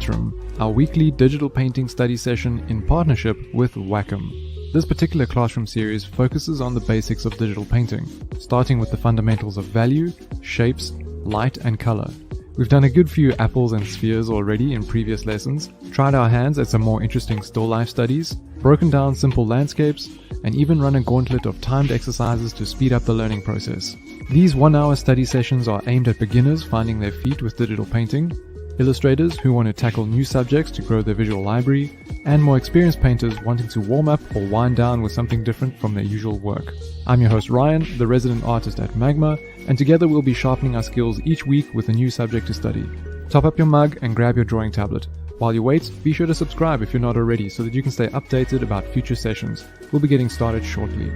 Classroom, our weekly digital painting study session in partnership with Wacom. This particular classroom series focuses on the basics of digital painting, starting with the fundamentals of value, shapes, light and color. We've done a good few apples and spheres already in previous lessons, tried our hands at some more interesting still life studies, broken down simple landscapes, and even run a gauntlet of timed exercises to speed up the learning process. These 1-hour study sessions are aimed at beginners finding their feet with digital painting, illustrators who want to tackle new subjects to grow their visual library, and more experienced painters wanting to warm up or wind down with something different from their usual work. I'm your host Ryan, the resident artist at Magma, and together we'll be sharpening our skills each week with a new subject to study. Top up your mug and grab your drawing tablet. While you wait, be sure to subscribe if you're not already so that you can stay updated about future sessions. We'll be getting started shortly.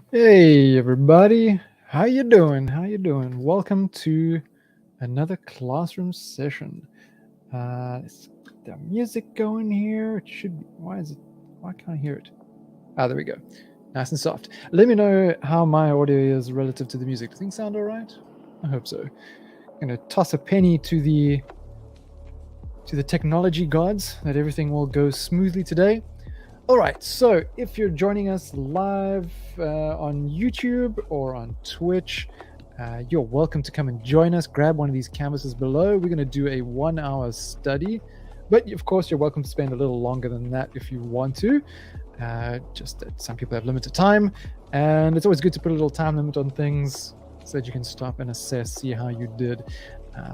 Hey everybody, how you doing? Welcome to another classroom session. Let's get the music going here. It should be, why can't I hear it? There we go. Nice and soft. Let me know how my audio is relative to the music. Do things sound all right? I hope so. I'm gonna toss a penny to the technology gods that everything will go smoothly today. All right, so if you're joining us live on YouTube or on Twitch, you're welcome to come and join us. Grab one of these canvases below. We're going to do a 1-hour study, but of course you're welcome to spend a little longer than that if you want to. Just that some people have limited time, and it's always good to put a little time limit on things so that you can stop and assess, see how you did.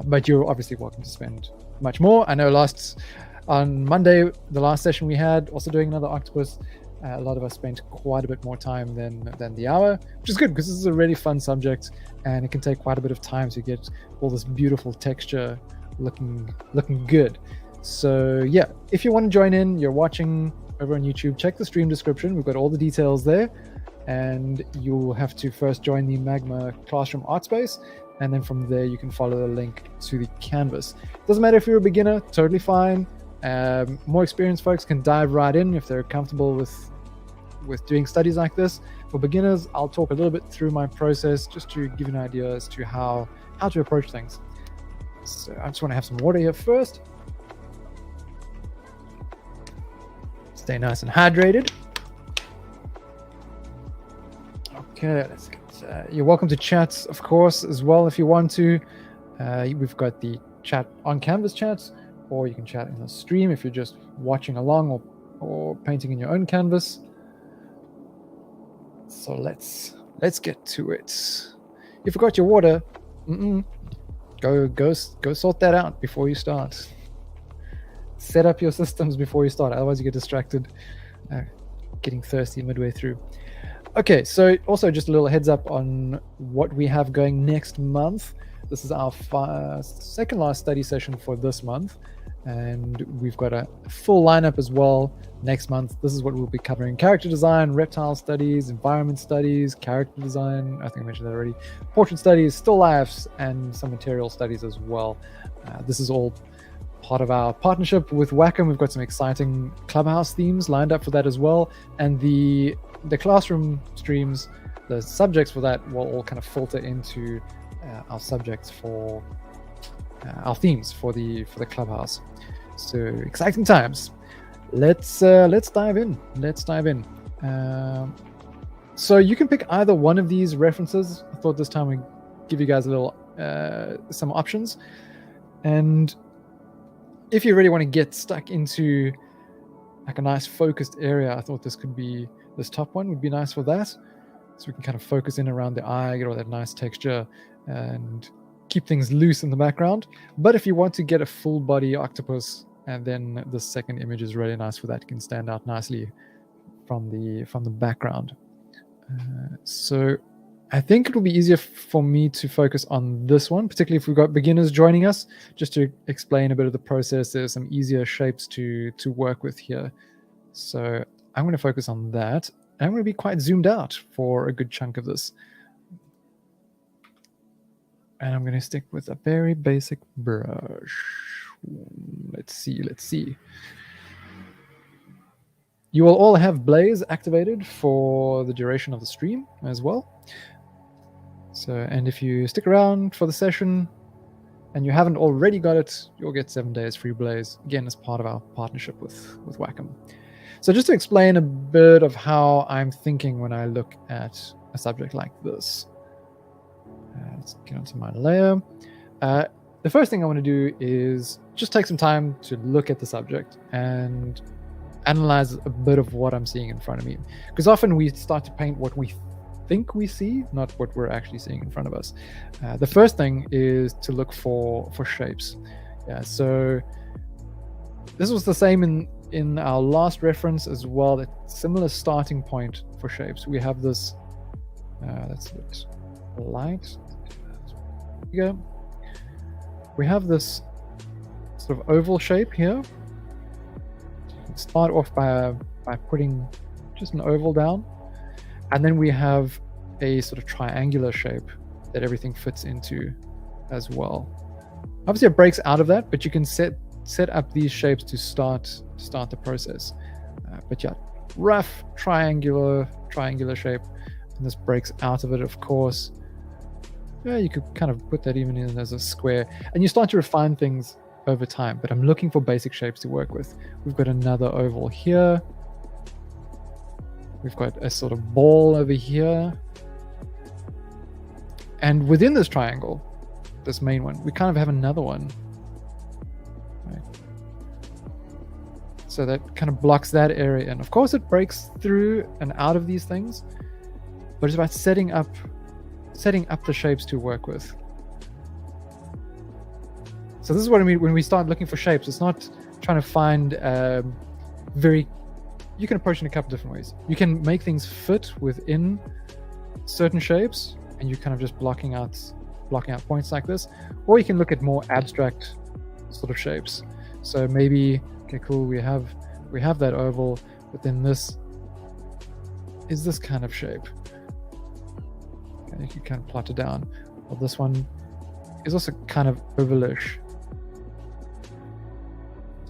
But you're obviously welcome to spend much more. I know on Monday, the last session we had, also doing another Octopus, a lot of us spent quite a bit more time than the hour, which is good because this is a really fun subject and it can take quite a bit of time to get all this beautiful texture looking good. So yeah, if you want to join in, you're watching over on YouTube, check the stream description. We've got all the details there, and you'll have to first join the Magma Classroom Artspace, and then from there you can follow the link to the canvas. Doesn't matter if you're a beginner, totally fine. More experienced folks can dive right in if they're comfortable with doing studies like this. For beginners, I'll talk a little bit through my process just to give you an idea as to how to approach things. So I just want to have some water here first. Stay nice and hydrated. Okay, let's get, you're welcome to chat, of course, as well if you want to. We've got the chat on Canvas chats, or you can chat in the stream if you're just watching along or painting in your own canvas. So let's get to it. You forgot your water. Go sort that out before you start. Set up your systems before you start, otherwise you get distracted getting thirsty midway through. Okay, so also just a little heads up on what we have going next month. This is our second last study session for this month, and we've got a full lineup as well next month. This is what we'll be covering: character design, reptile studies, environment studies, character design, I think I mentioned that already, portrait studies, still lifes, and some material studies as well. This is all part of our partnership with Wacom. We've got some exciting Clubhouse themes lined up for that as well, and the classroom streams, the subjects for that will all kind of filter into our subjects for our themes for the clubhouse. So exciting times. Let's dive in. So you can pick either one of these references. I thought this time we'd give you guys a little some options, and if you really want to get stuck into like a nice focused area, I thought this top one would be nice for that. So we can kind of focus in around the eye, get all that nice texture, and keep things loose in the background. But if you want to get a full body octopus, and then the second image is really nice for that, it can stand out nicely from the background. So I think it will be easier for me to focus on this one, particularly if we've got beginners joining us, just to explain a bit of the process. There's some easier shapes to work with here. So I'm going to focus on that. I'm going to be quite zoomed out for a good chunk of this. And I'm going to stick with a very basic brush. Let's see. You will all have Blaze activated for the duration of the stream as well. So, and if you stick around for the session and you haven't already got it, you'll get 7 days free Blaze, again, as part of our partnership with Wacom. So just to explain a bit of how I'm thinking when I look at a subject like this. Let's get onto my layer. The first thing I want to do is just take some time to look at the subject and analyze a bit of what I'm seeing in front of me. Because often we start to paint what we think we see, not what we're actually seeing in front of us. The first thing is to look for shapes. So this was the same in our last reference as well, a similar starting point for shapes. We have this, that's a bit light. There we go. We have this sort of oval shape here. Start off by putting just an oval down, and then we have a sort of triangular shape that everything fits into as well. Obviously it breaks out of that, but you can set up these shapes to start the process. But yeah, rough triangular shape, and this breaks out of it, of course. Yeah, you could kind of put that even in as a square, and you start to refine things over time, but I'm looking for basic shapes to work with. We've got another oval here. We've got a sort of ball over here. And within this triangle, this main one, we kind of have another one. Right. So that kind of blocks that area in. Of course, it breaks through and out of these things, but it's about setting up the shapes to work with. So this is what I mean when we start looking for shapes. It's not trying to find you can approach it in a couple different ways. You can make things fit within certain shapes, and you're kind of just blocking out points like this, or you can look at more abstract sort of shapes. So maybe, okay, cool, we have that oval, but then this is this kind of shape. And you can kind of plot it down. Well, this one is also kind of ovalish.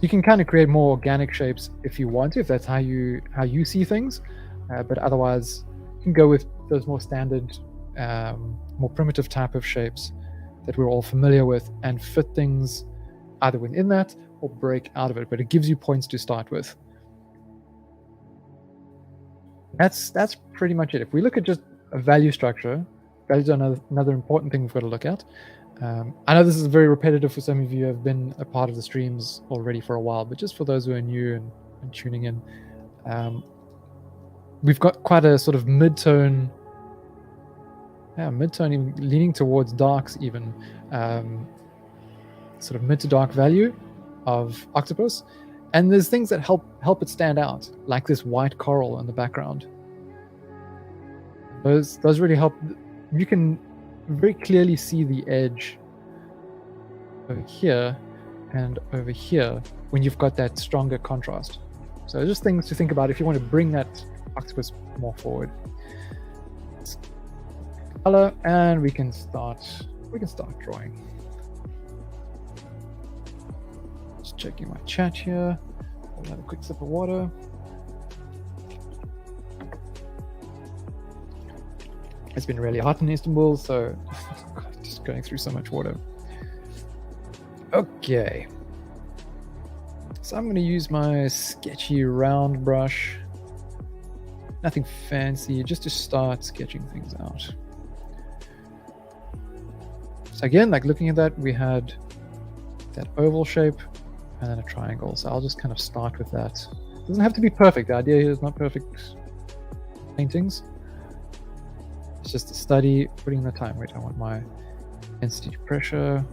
You can kind of create more organic shapes if you want to, if that's how you see things. But otherwise, you can go with those more standard, more primitive type of shapes that we're all familiar with and fit things either within that or break out of it. But it gives you points to start with. That's pretty much it. If we look at just a value structure, values are another important thing we've got to look at. I know this is very repetitive for some of you who have been a part of the streams already for a while, but just for those who are new and tuning in, we've got quite a sort of mid-tone, even leaning towards darks even, sort of mid to dark value of Octopus. And there's things that help it stand out, like this white coral in the background. Those really help. You can very clearly see the edge over here and over here when you've got that stronger contrast. So just things to think about if you want to bring that octopus more forward. Color, and we can start drawing. Just checking my chat here. I'll have a quick sip of water. It's been really hot in Istanbul, so just going through so much water. Okay. So I'm going to use my sketchy round brush. Nothing fancy, just to start sketching things out. So again, like looking at that, we had that oval shape and then a triangle. So I'll just kind of start with that. It doesn't have to be perfect. The idea here is not perfect paintings. It's just a study, putting in the time. Wait, I want my intensity to pressure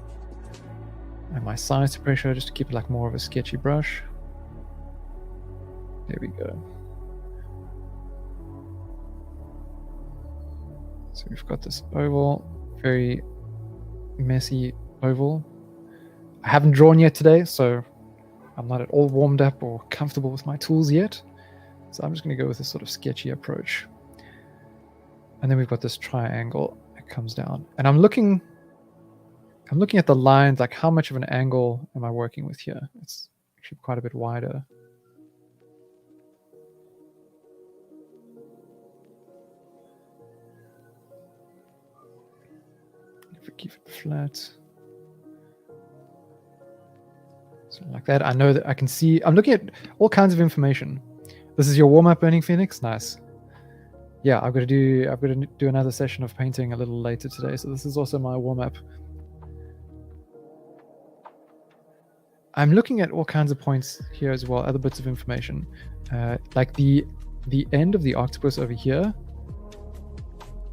and my size to pressure, just to keep it like more of a sketchy brush. There we go. So we've got this oval, very messy oval. I haven't drawn yet today, so I'm not at all warmed up or comfortable with my tools yet. So I'm just going to go with this sort of sketchy approach. And then we've got this triangle that comes down. And I'm looking at the lines, like how much of an angle am I working with here? It's actually quite a bit wider. If we keep it flat. So like that, I know that I can see, I'm looking at all kinds of information. This is your warm-up, Burning Phoenix? Nice. Yeah, I've got to do another session of painting a little later today. So this is also my warm-up. I'm looking at all kinds of points here as well, other bits of information. Like the end of the octopus over here,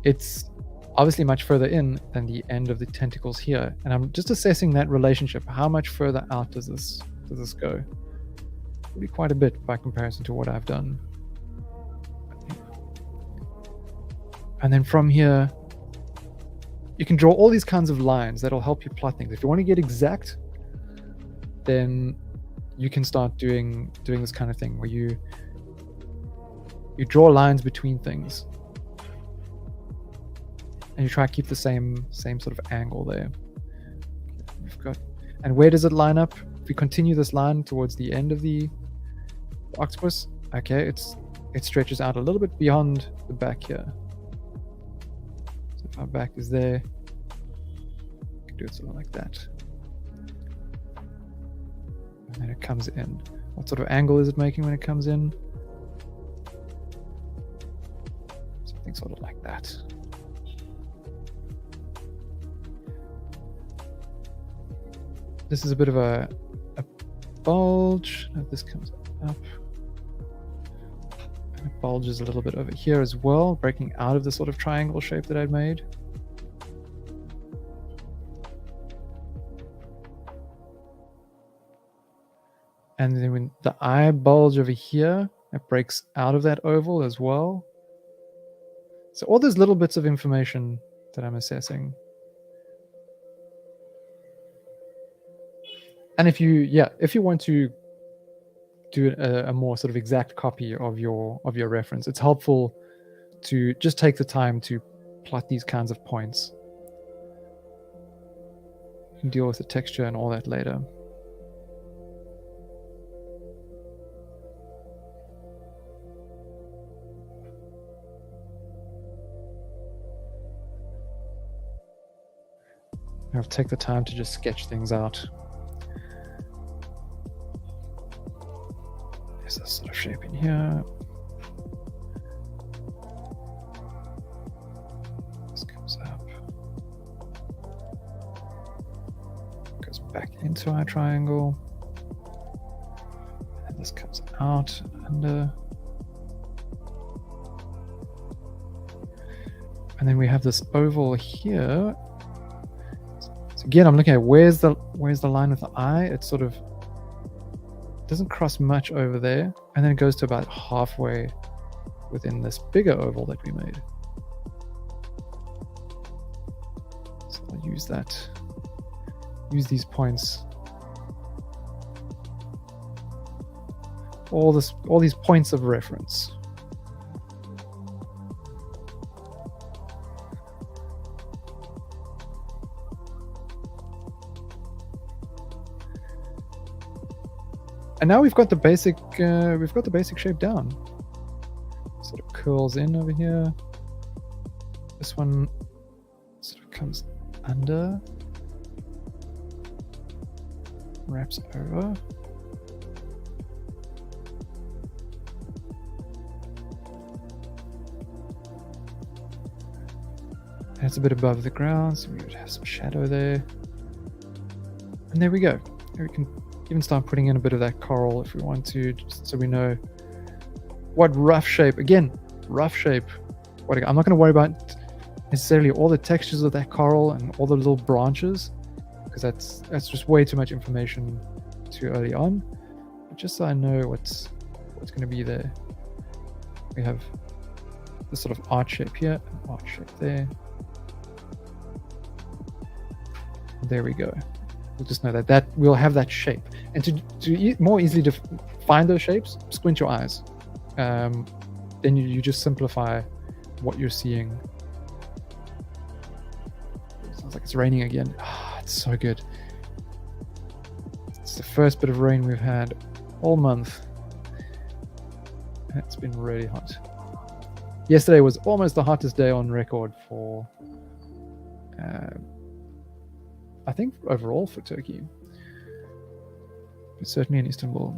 it's obviously much further in than the end of the tentacles here. And I'm just assessing that relationship. How much further out does this go? Probably quite a bit by comparison to what I've done. And then from here, you can draw all these kinds of lines that'll help you plot things. If you want to get exact, then you can start doing this kind of thing where you draw lines between things and you try to keep the same sort of angle there. We've got, and where does it line up? If we continue this line towards the end of the octopus, okay, it stretches out a little bit beyond the back here. So if our back is there, we can do it sort of like that. And then it comes in. What sort of angle is it making when it comes in? Something sort of like that. This is a bit of a bulge. This comes up. And it bulges a little bit over here as well, breaking out of the sort of triangle shape that I'd made. And then when the eye bulge over here, it breaks out of that oval as well. So all those little bits of information that I'm assessing. And if you want to do a more sort of exact copy of your reference, it's helpful to just take the time to plot these kinds of points. You can deal with the texture and all that later. I'll take the time to just sketch things out. There's this sort of shape in here. This comes up. Goes back into our triangle. And this comes out under. And then we have this oval here. So again, I'm looking at where's the line with the eye. It sort of doesn't cross much over there, and then it goes to about halfway within this bigger oval that we made. So I'll use these points. All these points of reference. And now we've got the basic shape down. Sort of curls in over here. This one sort of comes under, wraps over. That's a bit above the ground, so we would have some shadow there. And there we go. We can even start putting in a bit of that coral if we want to, just so we know what rough shape. Again, rough shape. I'm not going to worry about necessarily all the textures of that coral and all the little branches, because that's just way too much information too early on. But just so I know what's going to be there. We have this sort of arch shape here, arch shape there. There we go. We'll just know that we'll have that shape. And to more easily find those shapes, squint your eyes. Then you just simplify what you're seeing. It sounds like it's raining again. It's so good. It's the first bit of rain we've had all month. It's been really hot. Yesterday was almost the hottest day on record for I think overall for Turkey, but certainly in Istanbul.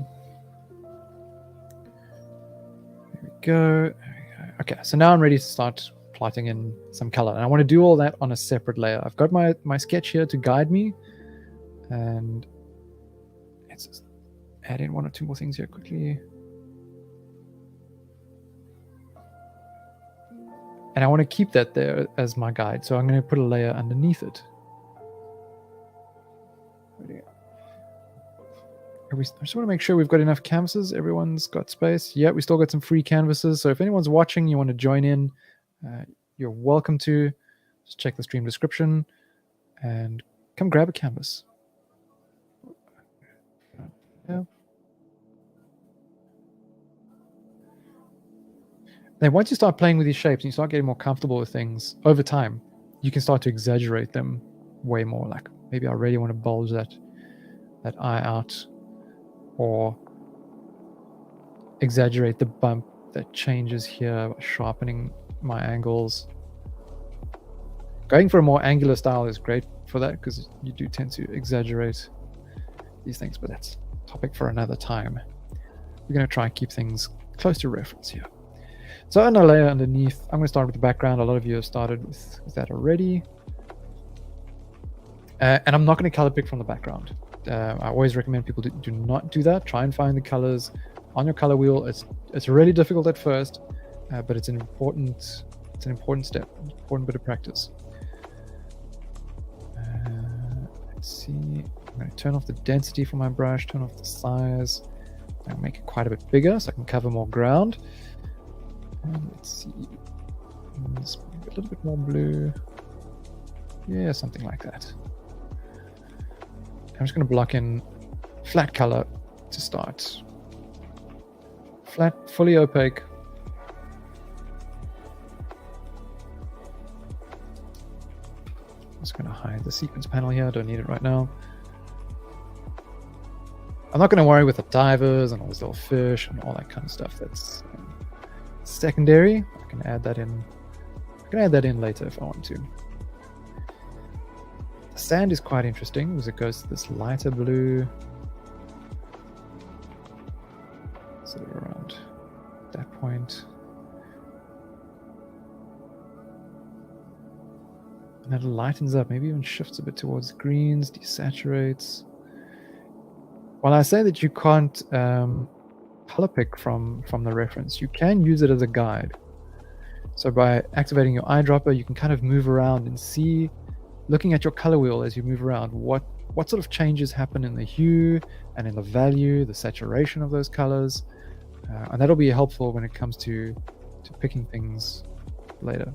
There we go. Okay, so now I'm ready to start plotting in some color, and I want to do all that on a separate layer. I've got my sketch here to guide me, and let's just add in one or two more things here quickly. And I want to keep that there as my guide, so I'm going to put a layer underneath it. I just want to make sure we've got enough canvases. Everyone's got space. Yeah, we still got some free canvases. So if anyone's watching, you want to join in, you're welcome to. Just check the stream description and come grab a canvas. Yeah. Then once you start playing with these shapes and you start getting more comfortable with things over time, you can start to exaggerate them way more. Like maybe I really want to bulge that eye out, or exaggerate the bump that changes here by sharpening my angles. Going for a more angular style is great for that, because you do tend to exaggerate these things, but that's a topic for another time. We're going to try and keep things close to reference here. So on a layer underneath, I'm going to start with the background. A lot of you have started with that already. And I'm not going to color pick from the background. I always recommend people do not do that. Try and find the colors on your color wheel. It's really difficult at first, but it's an important step, important bit of practice. Let's see. I'm going to turn off the density from my brush, turn off the size. I'll make it quite a bit bigger so I can cover more ground. And let's see. Let's make it a little bit more blue. Yeah, something like that. I'm just going to block in flat color to start. Flat, fully opaque. I'm just going to hide the sequence panel here. I don't need it right now. I'm not going to worry with the divers and all these little fish and all that kind of stuff. That's secondary. I can add that in. I can add that in later if I want to. The sand is quite interesting because it goes to this lighter blue, sort of around that point. And it lightens up, maybe even shifts a bit towards greens, desaturates. While I say that you can't color pick from the reference, you can use it as a guide. So by activating your eyedropper, you can kind of move around and see, looking at your color wheel as you move around, what sort of changes happen in the hue and in the value, the saturation of those colors. And that'll be helpful when it comes to picking things later.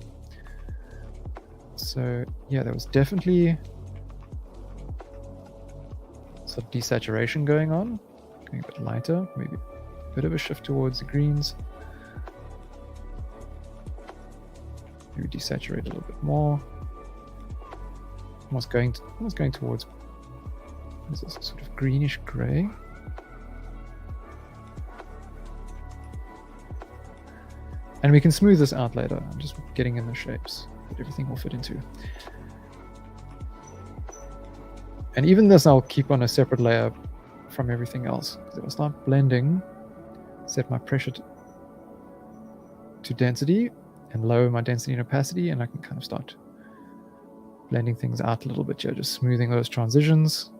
So yeah, there was definitely some desaturation going on, going a bit lighter, maybe a bit of a shift towards the greens. Maybe desaturate a little bit more. Almost going towards, what is this, sort of greenish gray. And we can smooth this out later. I'm just getting in the shapes that everything will fit into. And even this I'll keep on a separate layer from everything else. Because if I start blending, set my pressure to density and lower my density and opacity, and I can kind of start blending things out a little bit here, just smoothing those transitions.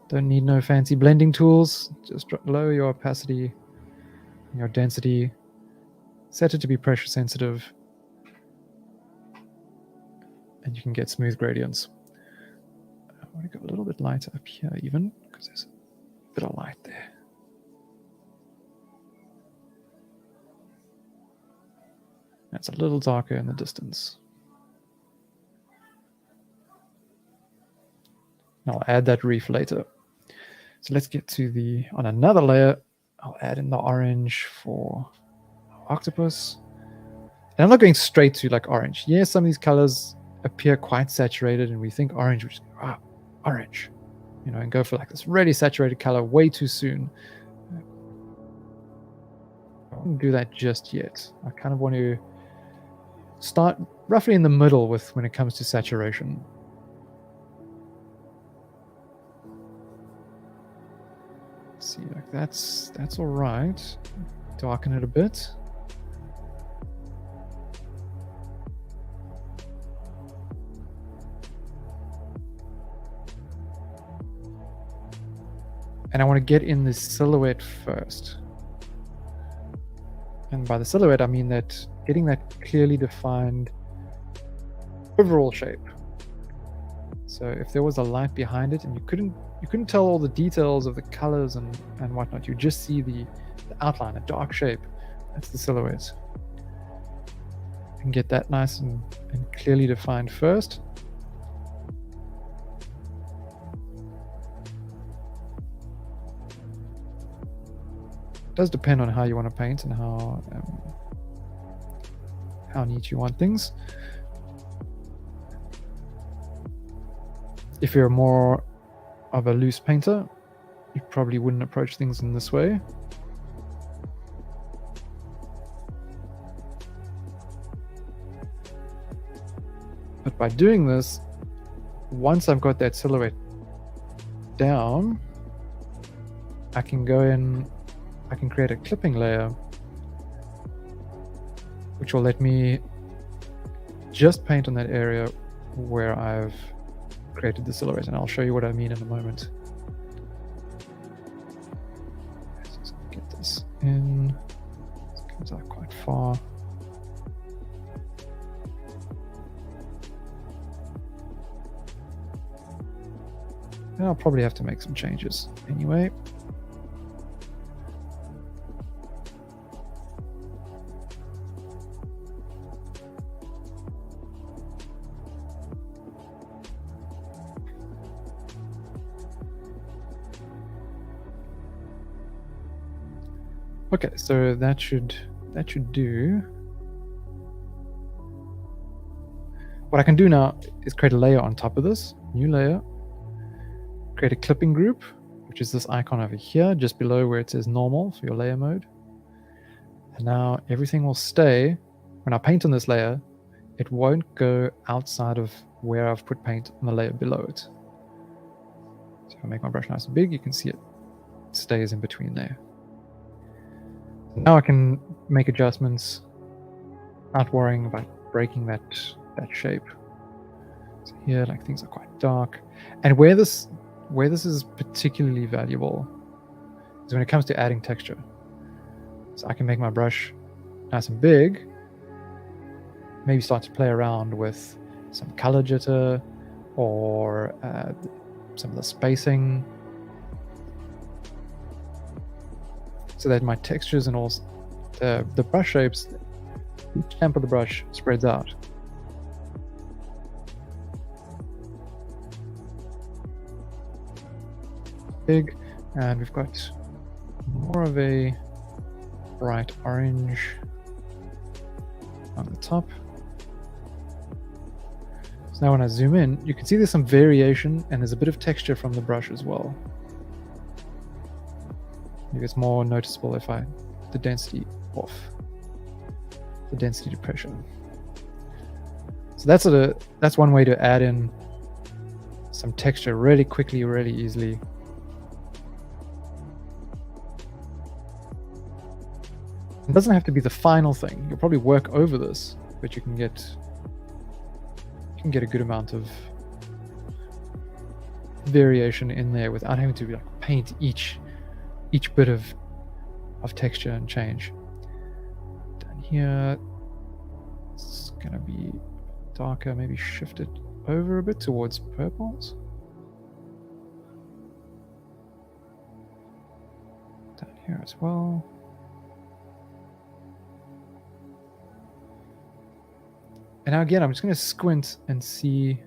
Don't need no fancy blending tools. Just lower your opacity and your density. Set it to be pressure sensitive. And you can get smooth gradients. I want to go a little bit lighter up here even, because there's a bit of light there. That's a little darker in the distance. I'll add that reef later. So let's get to on another layer, I'll add in the orange for Octopus. And I'm not going straight to like orange. Yes, some of these colors appear quite saturated and we think orange, which is orange, and go for like this really saturated color way too soon. I won't do that just yet. I kind of want to start roughly in the middle when it comes to saturation. Let's see, like that's all right. Darken it a bit. And I want to get in the silhouette first. And by the silhouette, I mean that getting that clearly defined overall shape. So if there was a light behind it and you couldn't tell all the details of the colors and whatnot, you just see the outline, a dark shape. That's the silhouette. And get that nice and clearly defined first. It does depend on how you want to paint and how neat you want things. If you're more of a loose painter, you probably wouldn't approach things in this way. But by doing this, once I've got that silhouette down, I can go in, I can create a clipping layer, which will let me just paint on that area where I've created the silhouette, and I'll show you what I mean in a moment. Let's just get this in. This comes out quite far. And I'll probably have to make some changes anyway. Okay, so that should do. What I can do now is create a layer on top of this, new layer, create a clipping group, which is this icon over here, just below where it says normal for your layer mode. And now everything will stay. When I paint on this layer, it won't go outside of where I've put paint on the layer below it. So if I make my brush nice and big, you can see it stays in between there. Now I can make adjustments without worrying about breaking that shape. So here, like, things are quite dark. And where this is particularly valuable is when it comes to adding texture. So I can make my brush nice and big, maybe start to play around with some color jitter or some of the spacing, so that my textures and all the brush shapes, each stamp of the brush spreads out. Big, and we've got more of a bright orange on the top. So now when I zoom in, you can see there's some variation and there's a bit of texture from the brush as well. Maybe it's more noticeable if I put the density off. the density depression. So that's one way to add in some texture really quickly, really easily. It doesn't have to be the final thing. You'll probably work over this, but you can get a good amount of variation in there without having to like paint each bit of texture and change. Down here, it's gonna be darker, maybe shift it over a bit towards purples. Down here as well. And now again, I'm just going to squint and see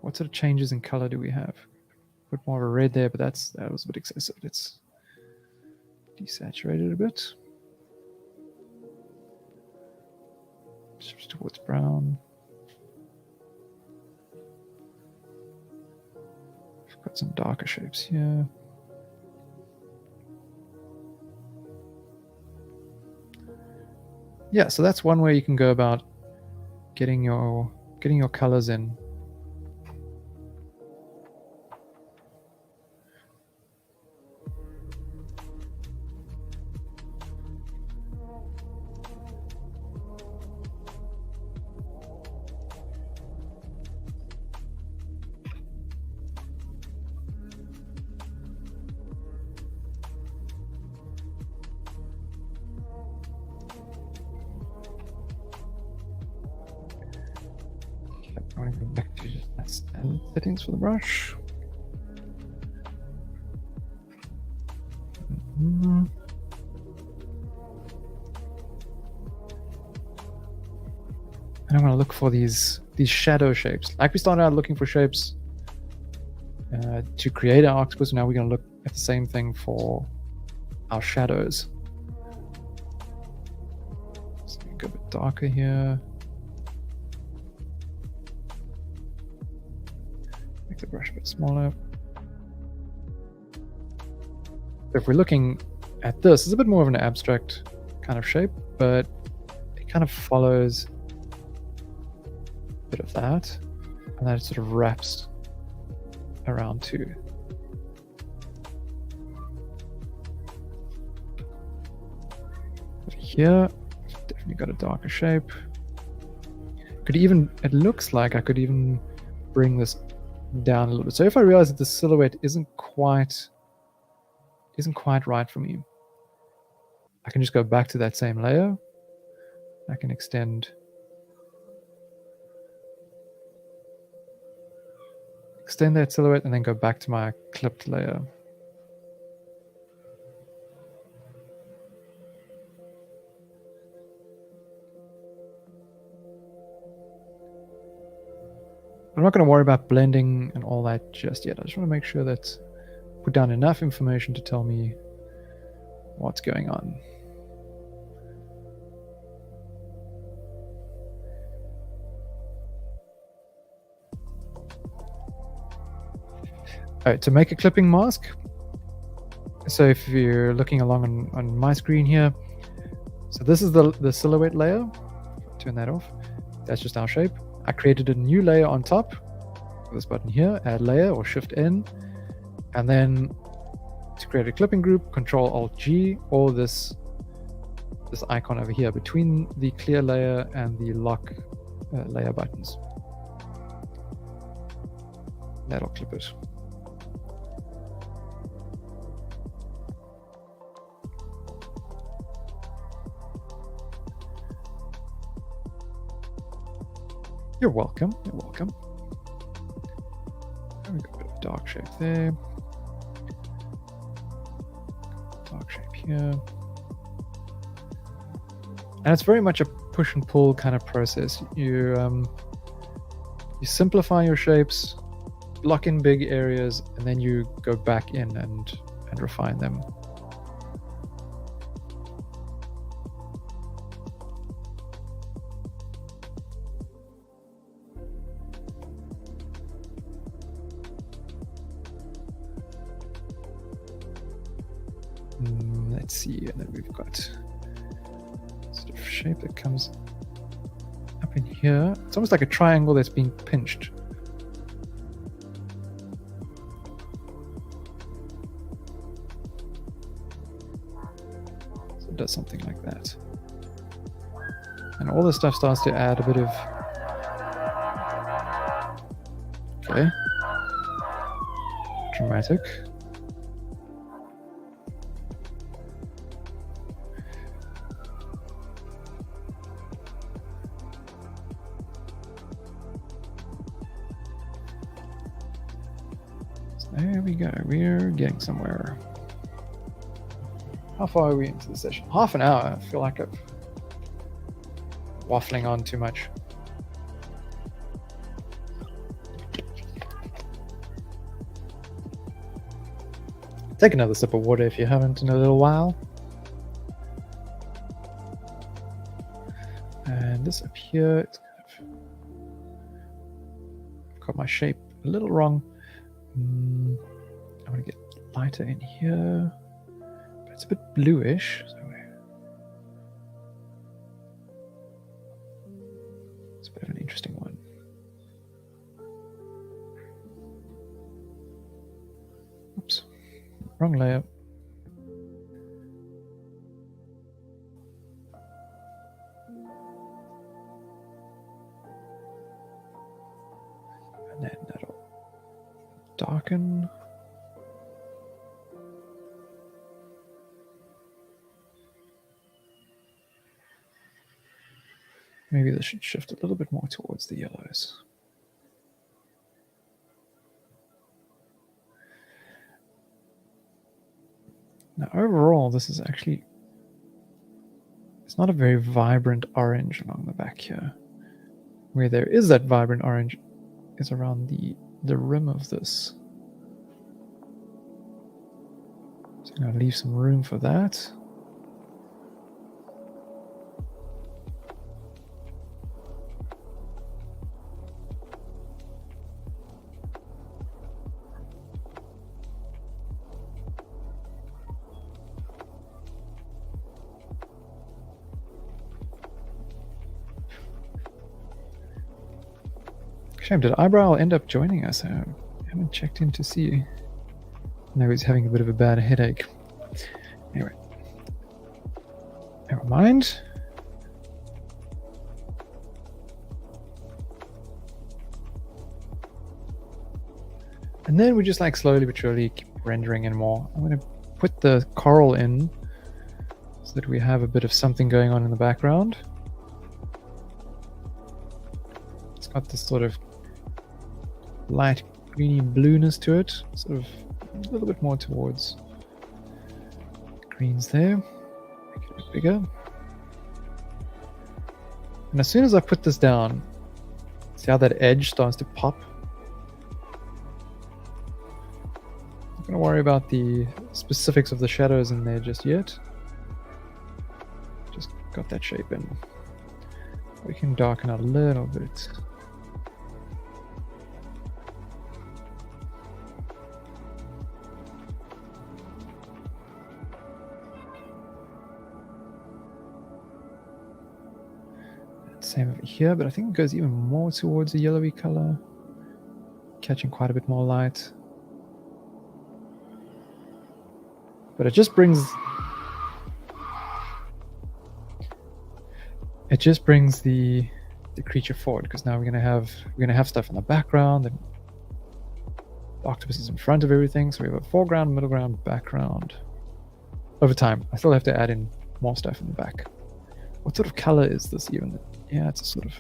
what sort of changes in color do we have. Put more of a red there, but that was a bit excessive. Let's desaturate it a bit. Shift towards brown. We've got some darker shapes here. Yeah, so that's one way you can go about getting your colors in. I'm going to go back to standard settings for the brush. And I'm going to look for these shadow shapes. Like we started out looking for shapes to create our octopus. Now we're going to look at the same thing for our shadows. So go a bit darker here. Make the brush a bit smaller. So if we're looking at this, it's a bit more of an abstract kind of shape, but it kind of follows a bit of that, and then it sort of wraps around too. Here, definitely got a darker shape. It looks like I could even bring this down a little bit. So if I realize that the silhouette isn't quite right for me, I can just go back to that same layer. I can extend that silhouette and then go back to my clipped layer. I'm not going to worry about blending and all that just yet. I just want to make sure that I put down enough information to tell me what's going on. All right, to make a clipping mask. So if you're looking along on my screen here, so this is the silhouette layer. Turn that off. That's just our shape. I created a new layer on top. This button here, add layer or shift N, and then to create a clipping group, Control Alt G, or this icon over here between the clear layer and the lock layer buttons. That'll clip it. You're welcome. You're welcome. We got a bit of dark shape there. Dark shape here. And it's very much a push and pull kind of process. You simplify your shapes, block in big areas, and then you go back in and refine them. Let's see, and then we've got sort of shape that comes up in here. It's almost like a triangle that's being pinched. So it does something like that. And all this stuff starts to add a bit of... Okay. Dramatic. So there we go. We're getting somewhere. How far are we into the session? Half an hour. I feel like I'm waffling on too much. Take another sip of water if you haven't in a little while. And this up here, it's kind of got my shape a little wrong. I'm going to get lighter in here. But it's a bit bluish. So it's a bit of an interesting one. Oops. Wrong layer. And then that'll darken. Maybe this should shift a little bit more towards the yellows. Now overall, this is actually, it's not a very vibrant orange along the back here. Where there is that vibrant orange is around the rim of this. So I'm going to leave some room for that. Shame, did Eyebrow end up joining us? I haven't checked in to see. No, he's having a bit of a bad headache. Anyway. Never mind. And then we just like slowly but surely keep rendering in more. I'm going to put the coral in so that we have a bit of something going on in the background. It's got this sort of light greeny blueness to it, sort of a little bit more towards greens there. Make it a bit bigger. And as soon as I put this down, see how that edge starts to pop? I'm not going to worry about the specifics of the shadows in there just yet. Just got that shape in. We can darken out a little bit. Same over here, but I think it goes even more towards a yellowy color, catching quite a bit more light. But it just brings the creature forward, because now we're gonna have stuff in the background, and the octopus is in front of everything, so we have a foreground, middle ground, background. Over time, I still have to add in more stuff in the back. What sort of color is this even? Yeah, it's a sort of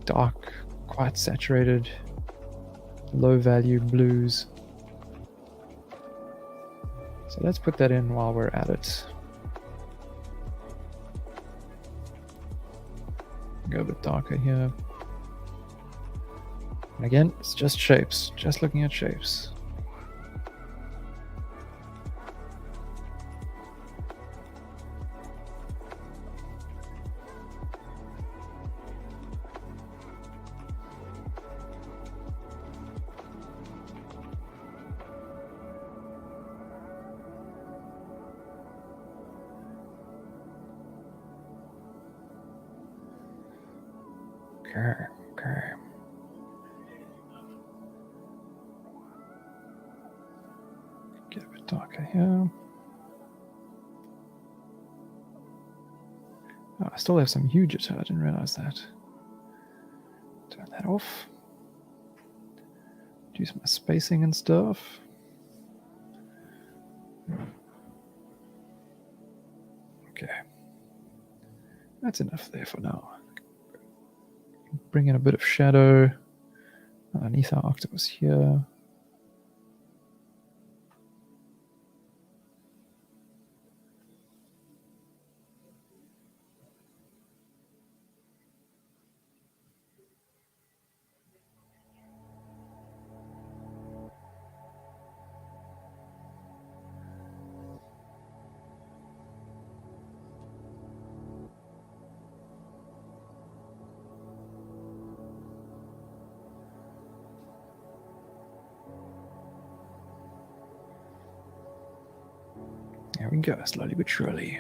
dark, quite saturated, low value blues. So let's put that in while we're at it. Go a bit darker here. And again, it's just shapes, just looking at shapes. Okay. Get a bit darker here. Oh, I still have some hue jitter. I didn't realize that. Turn that off. Do some spacing and stuff. Okay. That's enough there for now. Bring in a bit of shadow underneath our octopus here. There we go, slowly but surely.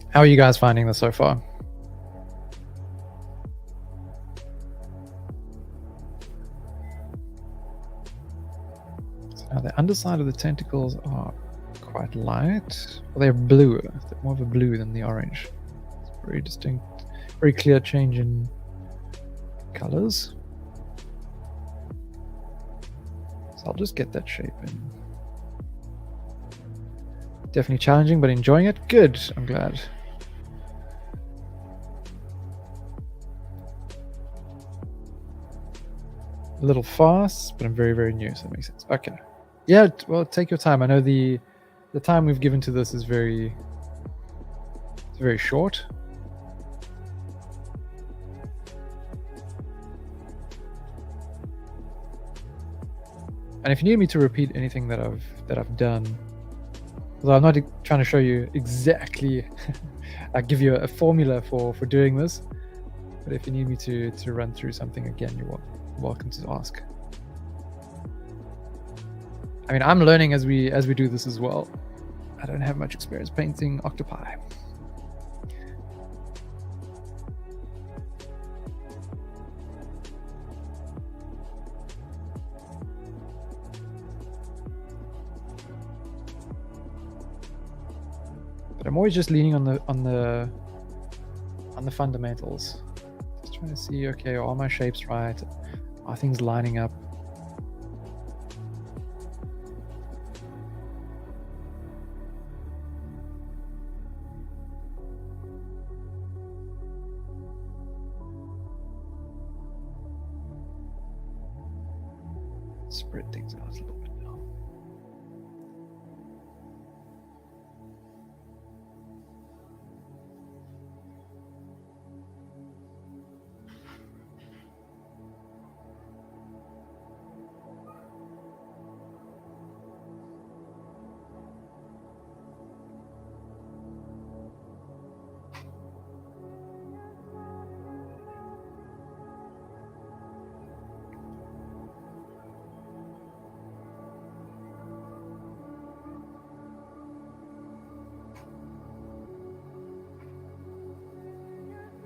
How are you guys finding this so far? So now the underside of the tentacles are quite light. Well, they're blue. They're more of a blue than the orange. It's very distinct, very clear change in colors. So I'll just get that shape in. Definitely challenging, but enjoying it. Good. I'm glad. A little fast, but I'm very, very new, so that makes sense. Okay. Yeah, well, take your time. I know the time we've given to this is very short. And if you need me to repeat anything that I've done, although I'm not trying to show you exactly, I give you a formula for doing this, but if you need me to run through something again, you're welcome to ask. I mean, I'm learning as we do this as well. I don't have much experience painting octopi. But I'm always just leaning on the fundamentals. Just trying to see, okay, are my shapes right? Are things lining up? Spread things out a little bit now.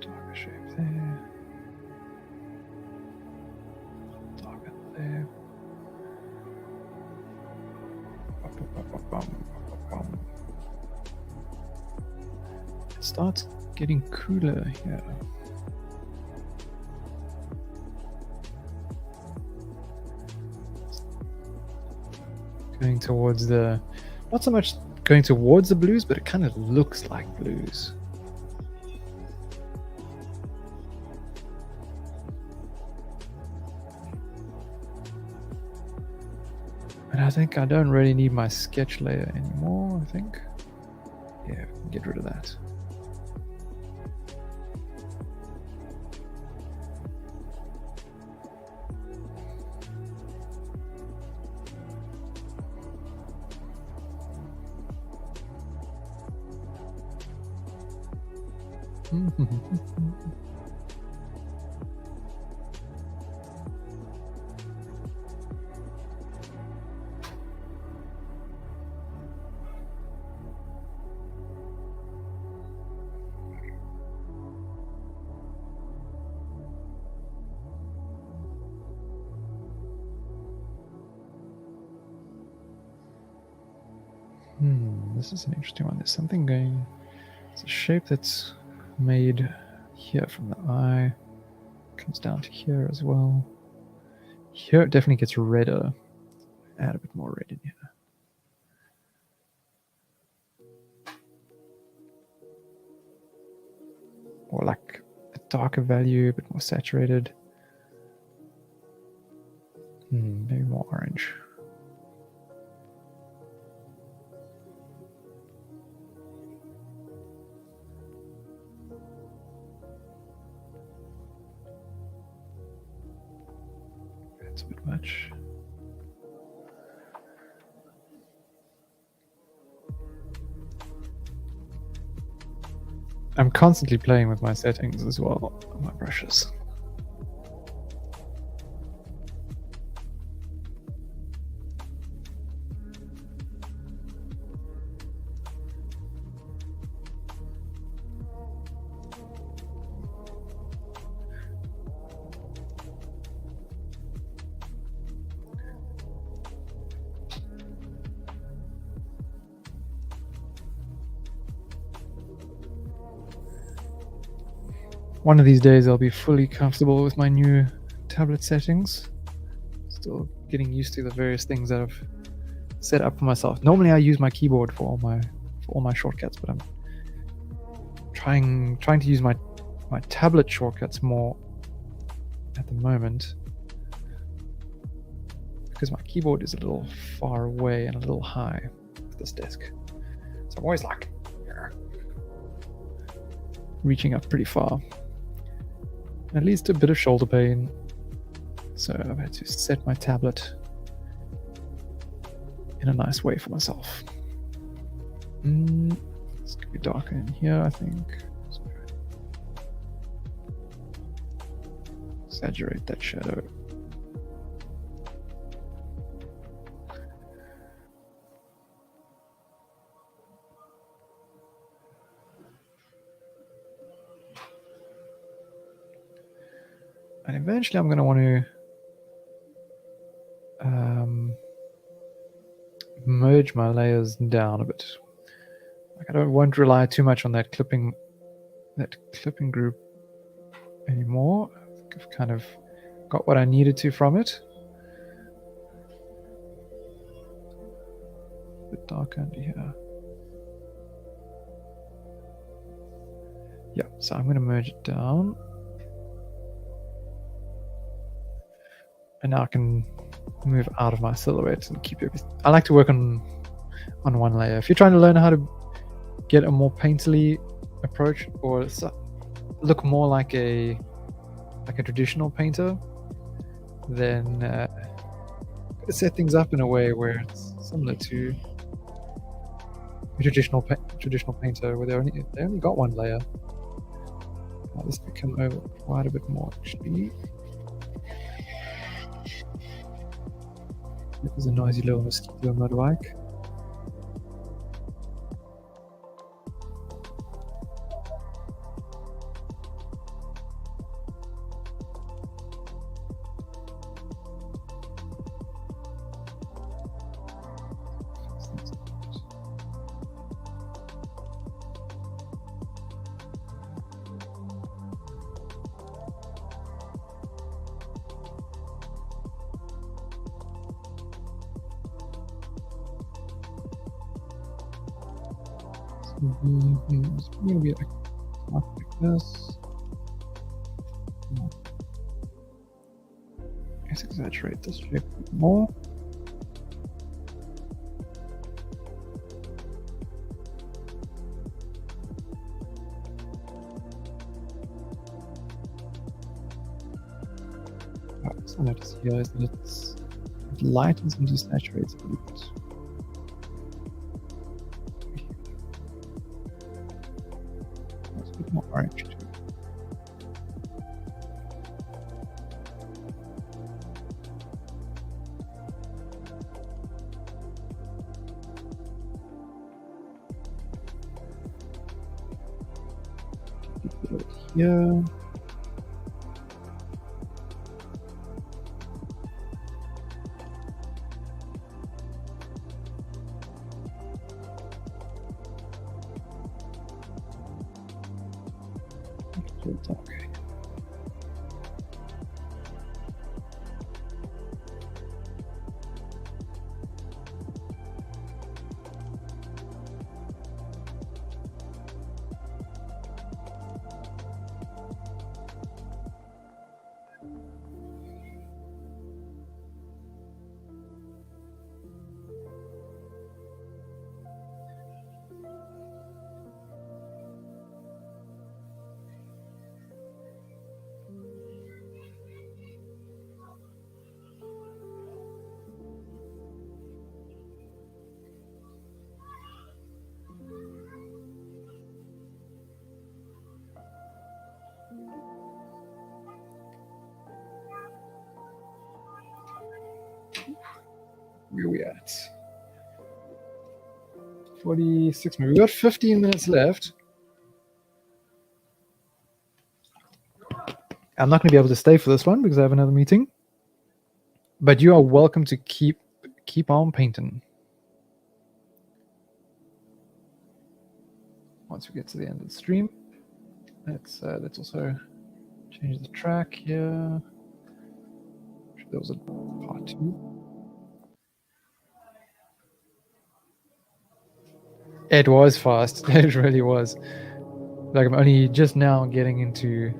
Darker shape there. Darker there. It starts getting cooler here. Going towards the, not so much going towards the blues, but it kind of looks like blues. And I think I don't really need my sketch layer anymore, I think. Yeah, get rid of that. This is an interesting one. There's something going. It's a shape that's made here from the eye. Comes down to here as well. Here it definitely gets redder. Add a bit more red in here. Or like a darker value, a bit more saturated. Maybe more orange. That's a bit much. I'm constantly playing with my settings as well, my brushes. One of these days I'll be fully comfortable with my new tablet settings. Still getting used to the various things that I've set up for myself. Normally I use my keyboard for all my shortcuts, but I'm trying to use my tablet shortcuts more at the moment because my keyboard is a little far away and a little high with this desk. So I'm always like reaching up pretty far. At least a bit of shoulder pain. So I've had to set my tablet in a nice way for myself. It's gonna be darker in here, I think. So exaggerate that shadow. And eventually I'm going to want to merge my layers down a bit. Like I won't rely too much on that clipping group anymore. I think I've kind of got what I needed to from it. A bit darker under here. Yeah, so I'm going to merge it down. And now I can move out of my silhouette and keep everything. I like to work on one layer. If you're trying to learn how to get a more painterly approach or look more like a traditional painter, then set things up in a way where it's similar to a traditional painter, where they only got one layer. Now this can come over quite a bit more actually. There's a noisy little mosquito motorbike. It's going to be like this. Let's exaggerate this shape a bit more. What I notice here is that it lightens and desaturates a little bit. More orange. Put it here. Okay. Where are we at? 46 minutes. We've got 15 minutes left. I'm not going to be able to stay for this one because I have another meeting. But you are welcome to keep on painting. Once we get to the end of the stream, let's also change the track here. There was a part 2. It was fast. It really was. Like, I'm only just now getting into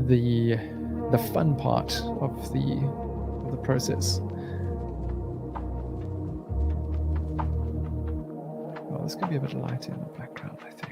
the fun part of the process. Well, this could be a bit lighter in the background, I think.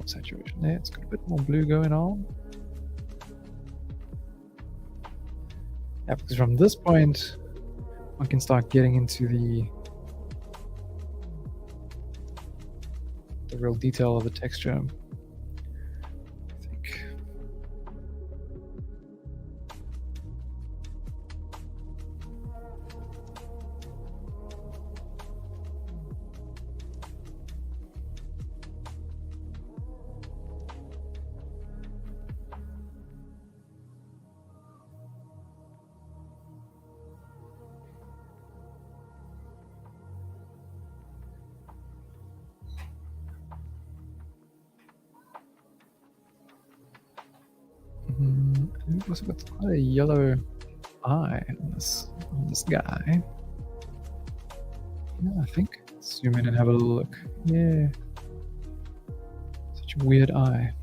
Saturation there. It's got a bit more blue going on. Yeah, because from this point, one can start getting into the real detail of the texture. I think. We've also got quite a yellow eye on this guy. Yeah, I think. Zoom in and have a look. Yeah. Such a weird eye.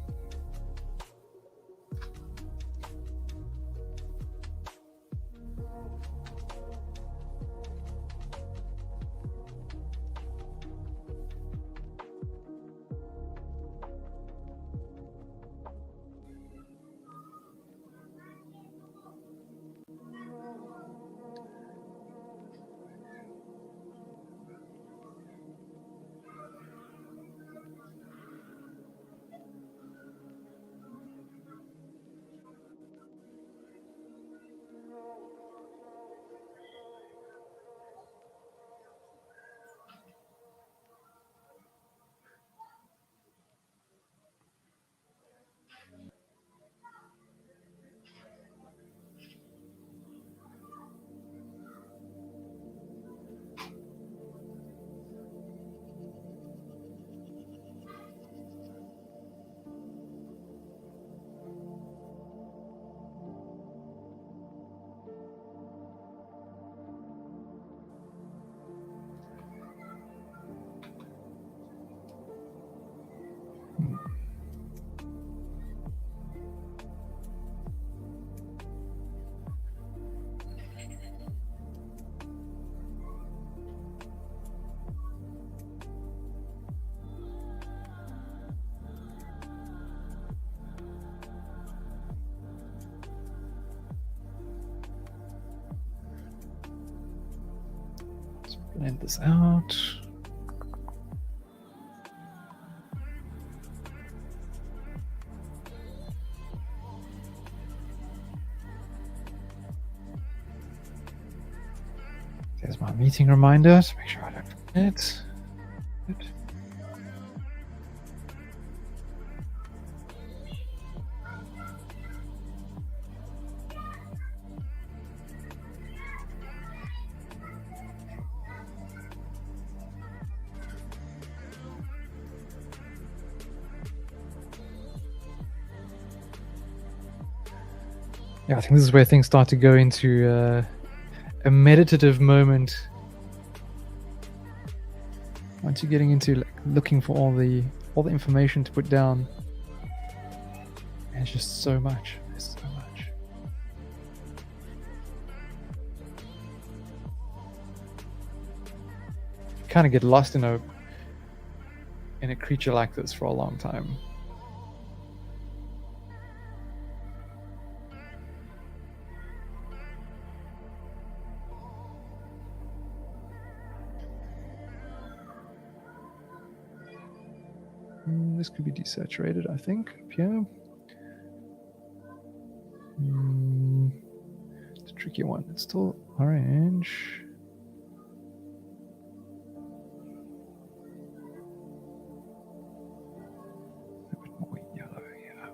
Blend this out. There's my meeting reminder to make sure I don't forget. Good. Yeah, I think this is where things start to go into a meditative moment. Once you're getting into looking for all the information to put down, and it's just so much. There's so much. You kind of get lost in a creature like this for a long time. This could be desaturated, I think, up here. It's a tricky one. It's still orange. A bit more yellow here.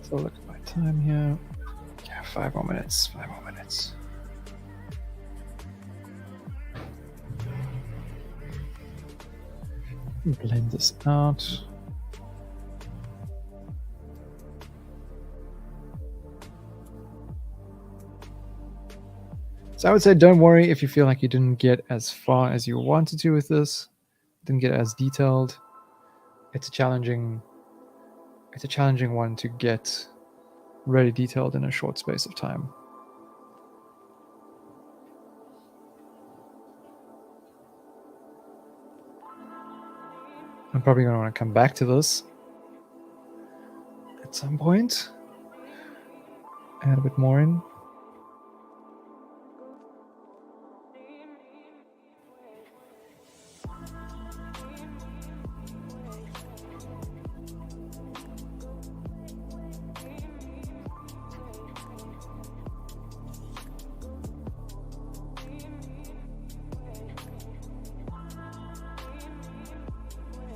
So look at my time here. Yeah, 5 more minutes. 5 more minutes. Blend this out. So I would say don't worry if you feel like you didn't get as far as you wanted to with this. Didn't get as detailed. It's a challenging one to get really detailed in a short space of time. I'm probably going to want to come back to this at some point. Add a bit more in.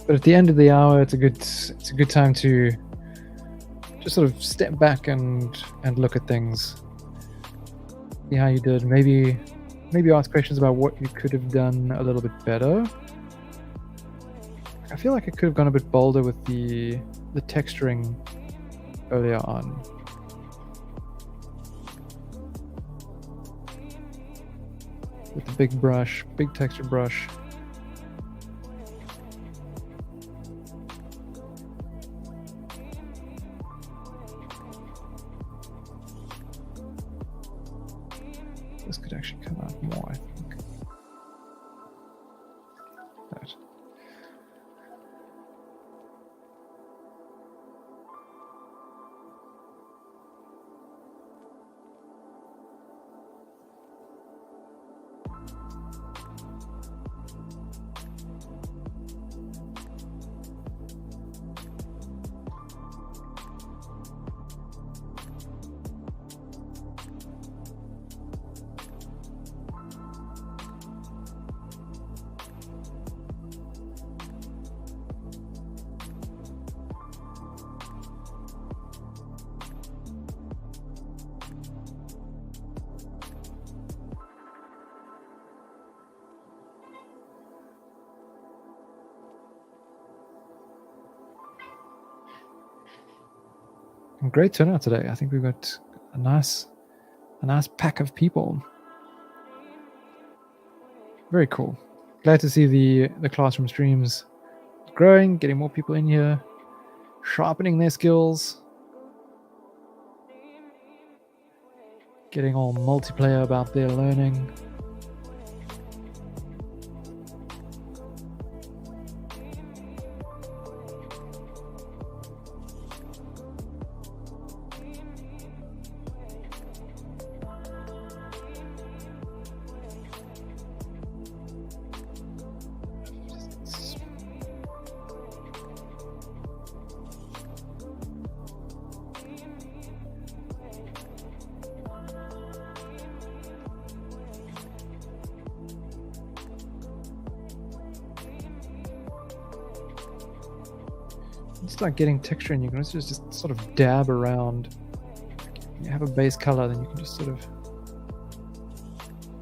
But at the end of the hour, it's a good time to just sort of step back and look at things, see how you did. Maybe ask questions about what you could have done a little bit better. I feel like I could have gone a bit bolder with the texturing earlier on. With the big texture brush. This could actually come out more, I think. That. great turnout today. I think we've got a nice pack of people. Very cool. Glad to see the classroom streams growing, getting more people in here, sharpening their skills, getting all multiplayer about their learning. Start getting texture, and you can also just sort of dab around. You have a base color, then you can just sort of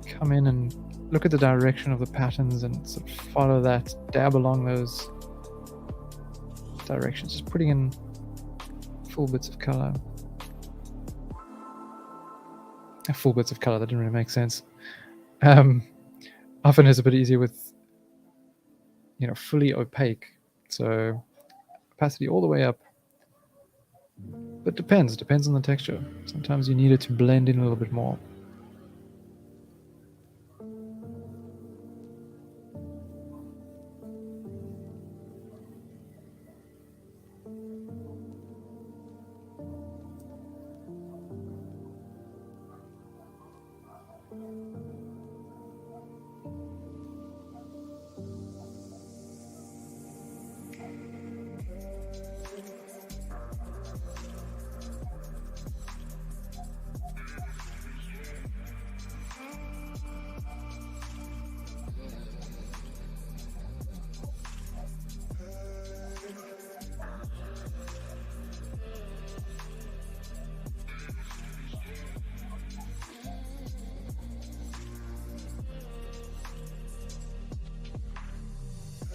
come in and look at the direction of the patterns and sort of follow that, dab along those directions, just putting in full bits of color. Full bits of color, that didn't really make sense. Often it's a bit easier with, fully opaque. So opacity all the way up, but depends on the texture. Sometimes you need it to blend in a little bit more.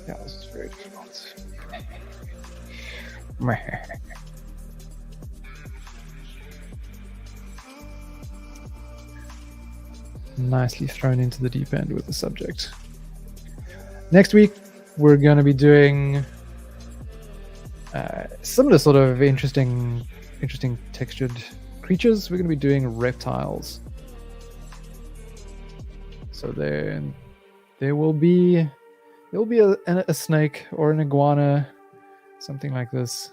Yeah, this is very difficult. Nicely thrown into the deep end with the subject. Next week, we're going to be doing similar sort of interesting textured creatures. We're going to be doing reptiles. So there will be a snake or an iguana, something like this.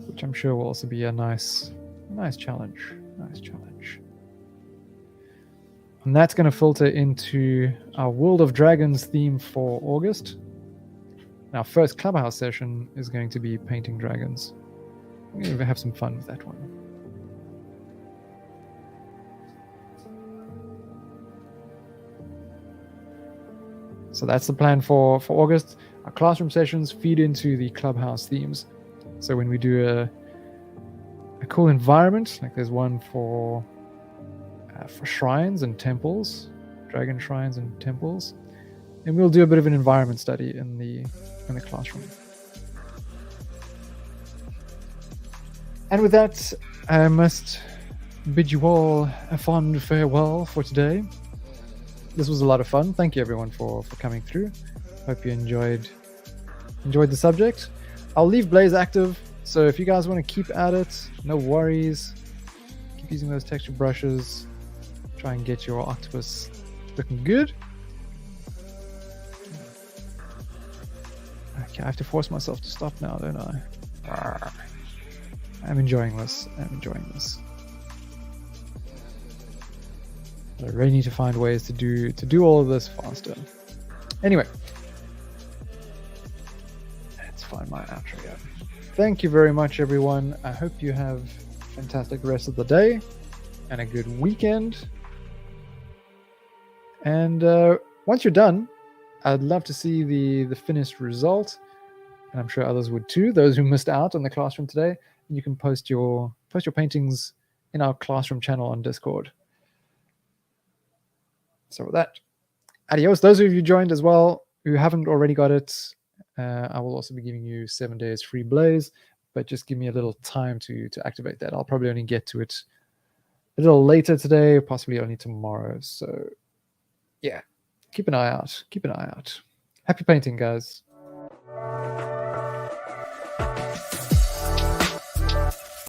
Which I'm sure will also be a nice challenge. And that's going to filter into our World of Dragons theme for August. Our first Clubhouse session is going to be painting dragons. We're going to have some fun with that one. So that's the plan for August. Our classroom sessions feed into the Clubhouse themes. So when we do a cool environment, like there's one for shrines and temples, dragon shrines and temples, and we'll do a bit of an environment study in the classroom. And with that, I must bid you all a fond farewell for today. This was a lot of fun. Thank you everyone for coming through. Hope you enjoyed the subject. I'll leave Blaze active, so if you guys want to keep at it, no worries. Keep using those texture brushes. Try and get your octopus looking good. Okay, I have to force myself to stop now, don't I? I'm enjoying this. But I really need to find ways to do all of this faster. Anyway, let's find my outro here. Thank you very much, everyone. I hope you have a fantastic rest of the day and a good weekend. And once you're done, I'd love to see the finished result, and I'm sure others would too. Those who missed out on the classroom today, you can post your paintings in our classroom channel on Discord. So with that, adios. Those of you joined as well who haven't already got it, I will also be giving you 7 days free Blaze, but just give me a little time to activate that. I'll probably only get to it a little later today, possibly only tomorrow. So yeah, keep an eye out. Keep an eye out. Happy painting, guys.